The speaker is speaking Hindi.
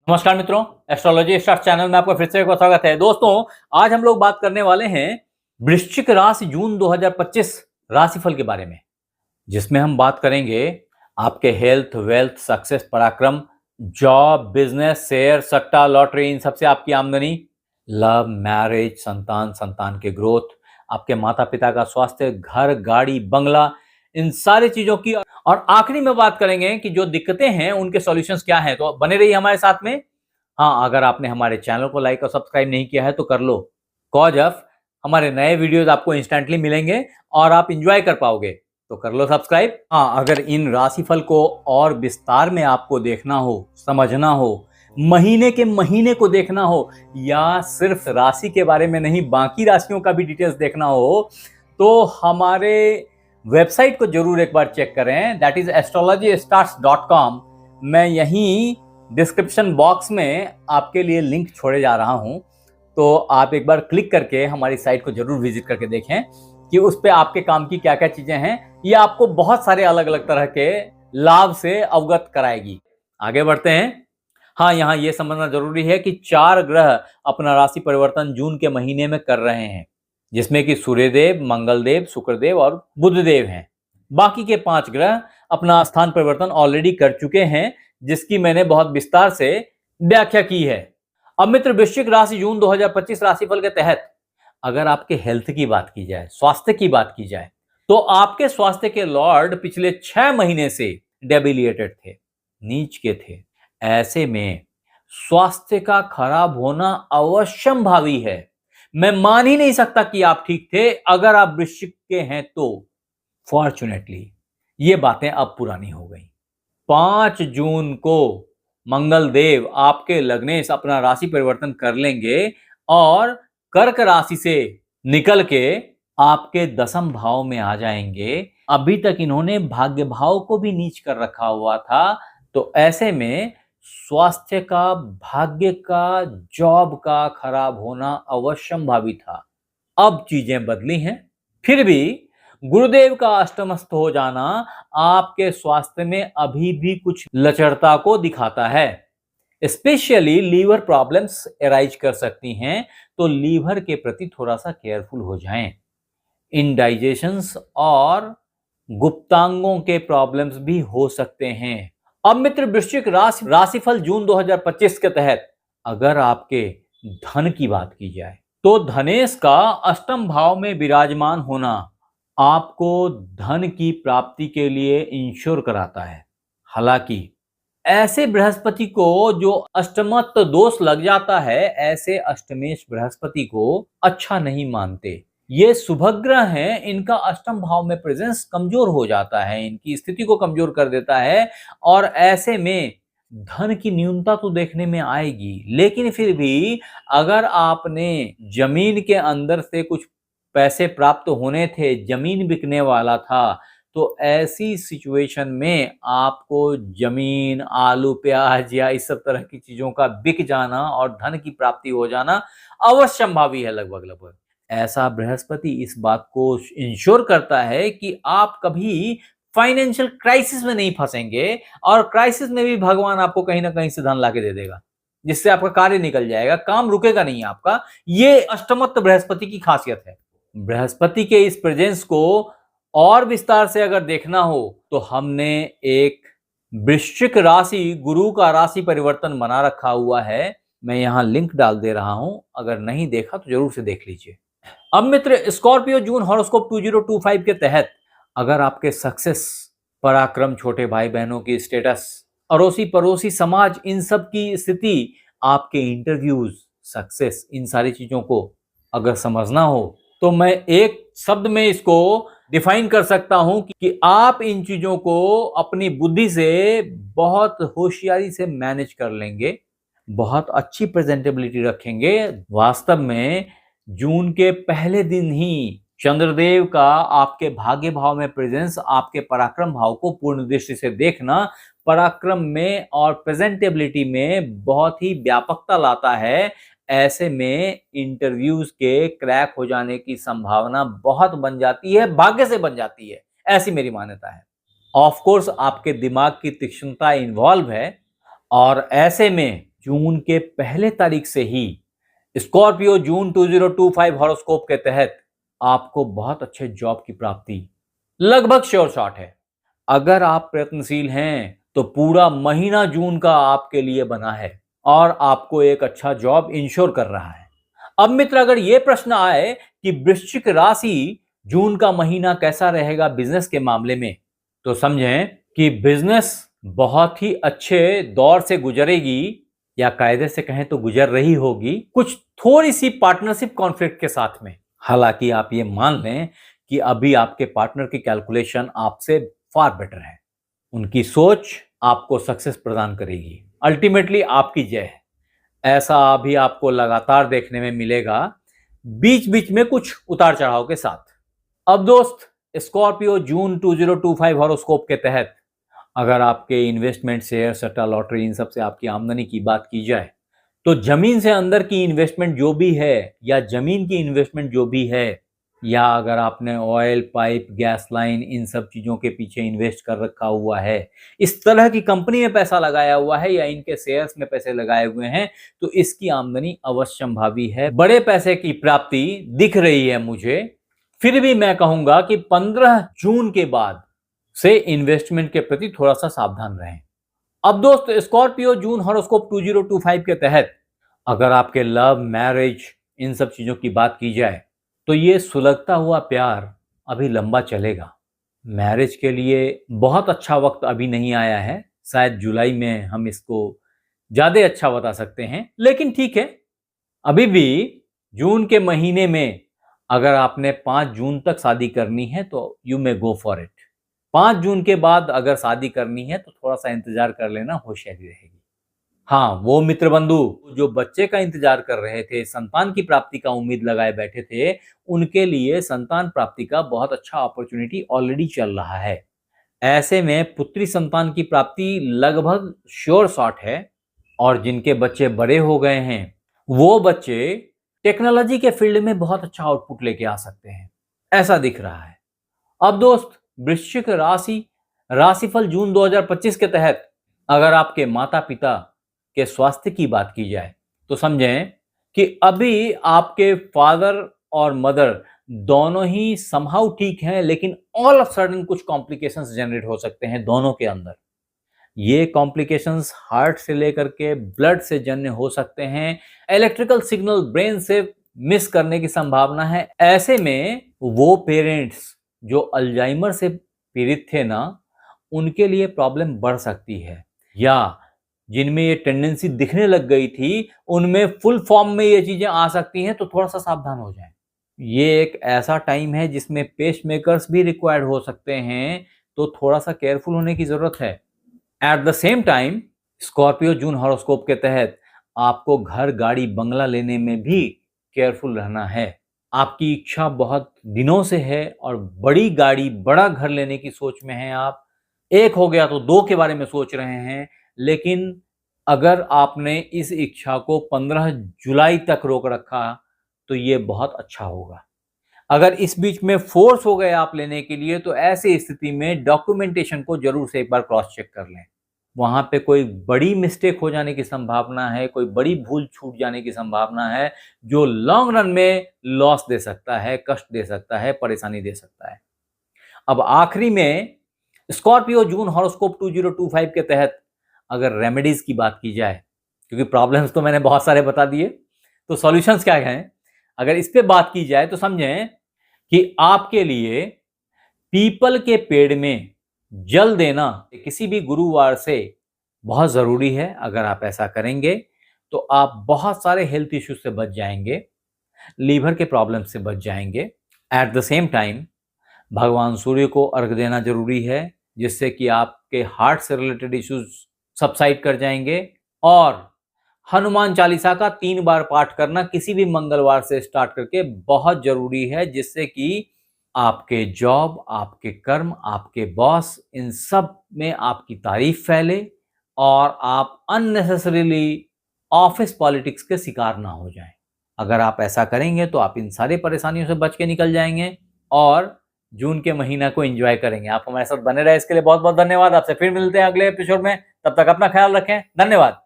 नमस्कार मित्रों, एस्ट्रोलॉजी स्टार्स चैनल में आपका फिर से एक बार स्वागत है। दोस्तों, आज हम लोग बात करने वाले हैं वृश्चिक राशि जून 2025 राशिफल के बारे में, जिसमें हम बात करेंगे आपके हेल्थ, वेल्थ, सक्सेस, पराक्रम, जॉब, बिजनेस, शेयर, सट्टा, लॉटरी, इन सबसे आपकी आमदनी, लव, मैरिज, संतान, संतान के ग्रोथ, आपके माता पिता का स्वास्थ्य, घर, गाड़ी, बंगला, इन सारी चीजों की। और आखिरी में बात करेंगे कि जो दिक्कतें हैं उनके सॉल्यूशंस क्या हैं। तो बने रहिए हमारे साथ में। हाँ, अगर आपने हमारे चैनल को लाइक और सब्सक्राइब नहीं किया है तो कर लो, कॉज ऑफ हमारे नए वीडियोस आपको इंस्टेंटली मिलेंगे और आप इंजॉय कर पाओगे, तो कर लो सब्सक्राइब। हाँ, अगर इन राशिफल को और विस्तार में आपको देखना हो, समझना हो, महीने के महीने को देखना हो, या सिर्फ राशि के बारे में नहीं बाकी राशियों का भी डिटेल्स देखना हो, तो हमारे वेबसाइट को जरूर एक बार चेक करें, दैट इज astrologystars.com। मैं यहीं डिस्क्रिप्शन बॉक्स में आपके लिए लिंक छोड़े जा रहा हूं, तो आप एक बार क्लिक करके हमारी साइट को जरूर विजिट करके देखें कि उस पे आपके काम की क्या क्या चीजें हैं। ये आपको बहुत सारे अलग अलग तरह के लाभ से अवगत कराएगी। आगे बढ़ते हैं। हाँ, यहाँ ये समझना जरूरी है कि 4 ग्रह अपना राशि परिवर्तन जून के महीने में कर रहे हैं, जिसमें कि सूर्यदेव, मंगलदेव, शुक्रदेव और बुधदेव हैं। बाकी के 5 ग्रह अपना स्थान परिवर्तन ऑलरेडी कर चुके हैं, जिसकी मैंने बहुत विस्तार से व्याख्या की है। अब मित्र, वृश्चिक राशि जून 2025 राशिफल के तहत अगर आपके हेल्थ की बात की जाए, स्वास्थ्य की बात की जाए, तो आपके स्वास्थ्य के लॉर्ड पिछले 6 महीने से डेबिलिएटेड थे, नीच के थे। ऐसे में स्वास्थ्य का खराब होना अवश्यंभावी है। मैं मान ही नहीं सकता कि आप ठीक थे। अगर आप वृश्चिक के हैं तो फॉर्चुनेटली ये बातें अब पुरानी हो गई। 5 जून को मंगल देव आपके लग्नेश अपना राशि परिवर्तन कर लेंगे और कर्क राशि से निकल के आपके 10th भाव में आ जाएंगे। अभी तक इन्होंने भाग्य भाव को भी नीच कर रखा हुआ था, तो ऐसे में स्वास्थ्य का, भाग्य का, जॉब का खराब होना अवश्यंभावी था। अब चीजें बदली हैं। फिर भी गुरुदेव का अष्टमस्थ हो जाना आपके स्वास्थ्य में अभी भी कुछ लचरता को दिखाता है। स्पेशली लीवर प्रॉब्लम्स एराइज कर सकती हैं, तो लीवर के प्रति थोड़ा सा केयरफुल हो जाएं। इंडाइजेशंस और गुप्तांगों के प्रॉब्लम्स भी हो सकते हैं। अब मित्र, वृश्चिक राशिफल जून 2025 के तहत अगर आपके धन की बात की जाए, तो धनेश का 8th भाव में विराजमान होना आपको धन की प्राप्ति के लिए इंश्योर कराता है। हालांकि ऐसे बृहस्पति को जो अष्टमत दोष लग जाता है, ऐसे अष्टमेश बृहस्पति को अच्छा नहीं मानते। ये शुभग्रह हैं, इनका 8th भाव में प्रेजेंस कमजोर हो जाता है, इनकी स्थिति को कमजोर कर देता है, और ऐसे में धन की न्यूनता तो देखने में आएगी। लेकिन फिर भी अगर आपने जमीन के अंदर से कुछ पैसे प्राप्त होने थे, जमीन बिकने वाला था, तो ऐसी सिचुएशन में आपको जमीन, आलू, प्याज या इस सब तरह की चीजों का बिक जाना और धन की प्राप्ति हो जाना अवश्यंभावी है। लगभग ऐसा बृहस्पति इस बात को इंश्योर करता है कि आप कभी फाइनेंशियल क्राइसिस में नहीं फंसेंगे, और क्राइसिस में भी भगवान आपको कहीं ना कहीं से धन लाके दे देगा, जिससे आपका कार्य निकल जाएगा, काम रुकेगा नहीं आपका। ये अष्टमत्त बृहस्पति की खासियत है। बृहस्पति के इस प्रेजेंस को और विस्तार से अगर देखना हो, तो हमने एक वृश्चिक राशि गुरु का राशि परिवर्तन बना रखा हुआ है। मैं यहां लिंक डाल दे रहा हूं, अगर नहीं देखा तो जरूर से देख लीजिए। अब मित्र, स्कॉर्पियो जून हॉरोस्कोप 2025 के तहत अगर आपके सक्सेस, पराक्रम, छोटे भाई बहनों की स्टेटस, अड़ोसी पड़ोसी समाज, इन सब की स्थिति, आपके इंटरव्यूज, सक्सेस, इन सारी चीजों को अगर समझना हो, तो मैं एक शब्द में इसको डिफाइन कर सकता हूं कि आप इन चीजों को अपनी बुद्धि से बहुत होशियारी से मैनेज कर लेंगे, बहुत अच्छी प्रेजेंटेबिलिटी रखेंगे। वास्तव में जून के पहले दिन ही चंद्रदेव का आपके भाग्य भाव में प्रेजेंस आपके पराक्रम भाव को पूर्ण दृष्टि से देखना पराक्रम में और प्रेजेंटेबिलिटी में बहुत ही व्यापकता लाता है। ऐसे में इंटरव्यूज के क्रैक हो जाने की संभावना बहुत बन जाती है, भाग्य से बन जाती है, ऐसी मेरी मान्यता है। ऑफ कोर्स आपके दिमाग की तीक्ष्णता इन्वॉल्व है, और ऐसे में जून के पहले तारीख से ही स्कॉर्पियो जून 2025 हॉरोस्कोप के तहत आपको बहुत अच्छे जॉब की प्राप्ति लगभग श्योर शॉट है। अगर आप प्रयत्नशील हैं तो पूरा महीना जून का आपके लिए बना है और आपको एक अच्छा जॉब इंश्योर कर रहा है। अब मित्र, अगर यह प्रश्न आए कि वृश्चिक राशि जून का महीना कैसा रहेगा बिजनेस के मामले में, तो समझें कि बिजनेस बहुत ही अच्छे दौर से गुजरेगी, या कायदे से कहें तो गुजर रही होगी, कुछ थोड़ी सी पार्टनरशिप कॉन्फ्लिक्ट के साथ में। हालांकि आप ये मान लें कि अभी आपके पार्टनर की कैलकुलेशन आपसे फार बेटर है, उनकी सोच आपको सक्सेस प्रदान करेगी, अल्टीमेटली आपकी जय है। ऐसा अभी आपको लगातार देखने में मिलेगा, बीच बीच में कुछ उतार चढ़ाव के साथ। अब दोस्त, स्कॉर्पियो जून 2025 हॉरोस्कोप के तहत अगर आपके इन्वेस्टमेंट, शेयर, सट्टा, लॉटरी, इन सब से आपकी आमदनी की बात की जाए तो जमीन से अंदर की इन्वेस्टमेंट जो भी है, या जमीन की इन्वेस्टमेंट जो भी है, या अगर आपने ऑयल, पाइप, गैस लाइन, इन सब चीजों के पीछे इन्वेस्ट कर रखा हुआ है, इस तरह की कंपनी में पैसा लगाया हुआ है, या इनके शेयर्स में पैसे लगाए हुए हैं, तो इसकी आमदनी अवश्यंभावी है, बड़े पैसे की प्राप्ति दिख रही है मुझे। फिर भी मैं कहूंगा कि 15 जून के बाद से इन्वेस्टमेंट के प्रति थोड़ा सा सावधान रहें। अब दोस्त, स्कॉर्पियो जून हॉरोस्कोप 2025 के तहत अगर आपके लव, मैरिज, इन सब चीजों की बात की जाए तो ये सुलगता हुआ प्यार अभी लंबा चलेगा। मैरिज के लिए बहुत अच्छा वक्त अभी नहीं आया है, शायद जुलाई में हम इसको ज्यादा अच्छा बता सकते हैं, लेकिन ठीक है, अभी भी जून के महीने में अगर आपने 5 जून तक शादी करनी है तो you may go for it. 5 जून के बाद अगर शादी करनी है तो थोड़ा सा इंतजार कर लेना, होशियारी रहेगी। हाँ, वो मित्र बंधु जो बच्चे का इंतजार कर रहे थे, संतान की प्राप्ति का उम्मीद लगाए बैठे थे, उनके लिए संतान प्राप्ति का बहुत अच्छा अपॉर्चुनिटी ऑलरेडी चल रहा है। ऐसे में पुत्री संतान की प्राप्ति लगभग श्योर शॉट है, और जिनके बच्चे बड़े हो गए हैं वो बच्चे टेक्नोलॉजी के फील्ड में बहुत अच्छा आउटपुट लेके आ सकते हैं, ऐसा दिख रहा है। अब दोस्त, वृश्चिक राशिफल जून 2025 के तहत अगर आपके माता पिता के स्वास्थ्य की बात की जाए तो समझें कि अभी आपके फादर और मदर दोनों ही समहाउ ठीक हैं, लेकिन ऑल ऑफ सडन कुछ कॉम्प्लिकेशंस जनरेट हो सकते हैं दोनों के अंदर। ये कॉम्प्लिकेशंस हार्ट से लेकर के ब्लड से जन्य हो सकते हैं, इलेक्ट्रिकल सिग्नल ब्रेन से मिस करने की संभावना है। ऐसे में वो पेरेंट्स जो अल्जाइमर से पीड़ित थे ना, उनके लिए प्रॉब्लम बढ़ सकती है, या जिनमें ये टेंडेंसी दिखने लग गई थी उनमें फुल फॉर्म में ये चीजें आ सकती हैं, तो थोड़ा सा सावधान हो जाएं। ये एक ऐसा टाइम है जिसमें पेस मेकर्स भी रिक्वायर्ड हो सकते हैं, तो थोड़ा सा केयरफुल होने की जरूरत है। At the same time, Scorpio June horoscope के तहत आपको घर, गाड़ी, बंगला लेने में भी केयरफुल रहना है। आपकी इच्छा बहुत दिनों से है और बड़ी गाड़ी, बड़ा घर लेने की सोच में हैं आप। एक हो गया तो 2 के बारे में सोच रहे हैं, लेकिन अगर आपने इस इच्छा को 15 जुलाई तक रोक रखा तो ये बहुत अच्छा होगा। अगर इस बीच में फोर्स हो गए आप लेने के लिए, तो ऐसी स्थिति में डॉक्यूमेंटेशन को जरूर से एक बार क्रॉस चेक कर लें। वहां पे कोई बड़ी मिस्टेक हो जाने की संभावना है, कोई बड़ी भूल छूट जाने की संभावना है, जो लॉन्ग रन में लॉस दे सकता है, कष्ट दे सकता है, परेशानी दे सकता है। अब आखिरी में, स्कॉर्पियो जून हॉरोस्कोप 2025 के तहत अगर रेमेडीज की बात की जाए, क्योंकि प्रॉब्लम्स तो मैंने बहुत सारे बता दिए, तो सॉल्यूशंस क्या हैं, अगर इस पे बात की जाए तो समझें कि आपके लिए पीपल के पेड़ में जल देना किसी भी गुरुवार से बहुत जरूरी है। अगर आप ऐसा करेंगे तो आप बहुत सारे हेल्थ इश्यूज से बच जाएंगे, लीवर के प्रॉब्लम से बच जाएंगे। एट द सेम टाइम, भगवान सूर्य को अर्घ देना जरूरी है, जिससे कि आपके हार्ट से रिलेटेड इश्यूज सबसाइड कर जाएंगे। और हनुमान चालीसा का 3 बार पाठ करना किसी भी मंगलवार से स्टार्ट करके बहुत जरूरी है, जिससे कि आपके जॉब, आपके कर्म, आपके बॉस, इन सब में आपकी तारीफ फैले और आप अननेसेसरीली ऑफिस पॉलिटिक्स के शिकार ना हो जाएं। अगर आप ऐसा करेंगे तो आप इन सारी परेशानियों से बच के निकल जाएंगे और जून के महीना को एंजॉय करेंगे। आप हमारे साथ बने रहे, इसके लिए बहुत बहुत धन्यवाद। आपसे फिर मिलते हैं अगले एपिसोड में, तब तक अपना ख्याल रखें। धन्यवाद।